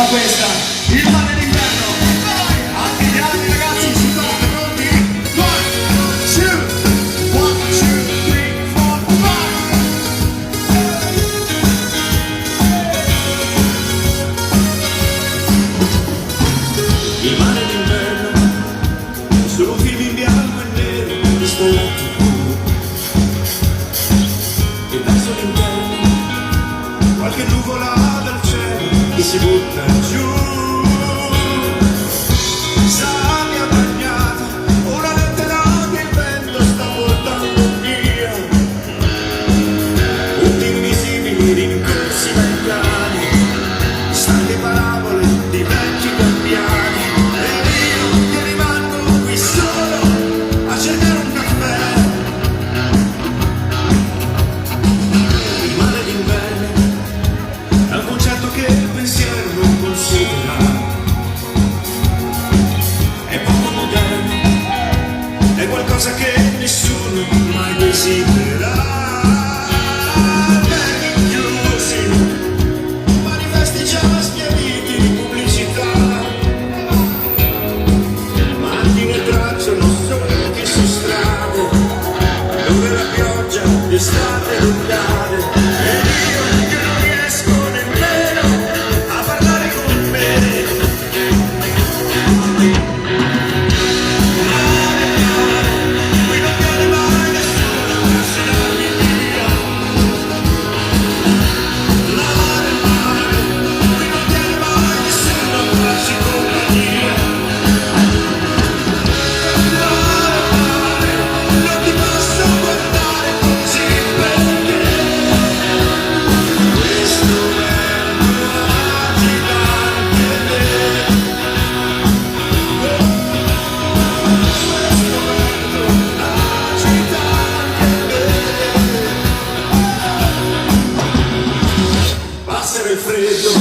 questa, il mare d'inverno. Anche gli altri ragazzi si fanno pronti. 1, 2, 1, 2, 3, 4, 5. Il mare d'inverno, solo un film in bianco e nero, questo letto blu. E verso l'interno, qualche nuvola dal cielo che si butta giù. Sabbia bagnata, una lettera che il vento sta portando via. Tutti invisibili rincorsi dagli anni, stanche parabole di vecchi gabbiani. E io che rimango qui solo a cercare un caffè. Il mare d'inverno è un concetto che il pensiero non considera. È poco moderno, è qualcosa che nessuno mai desidera. Vecchi chiusi, manifesti già schiaviti di pubblicità. Macchine tracciano solchi su strade dove la pioggia d'estate non cade. E io che non riesco nemmeno a parlare con me. Qui non viene mai nessuno a trascinarmi via. Mare, qui non viene mai nessuno a farci compagnia. Mare, non ti posso guardare così perché questo vento agita anche me. Questo vento agita anche me. Passare il freddo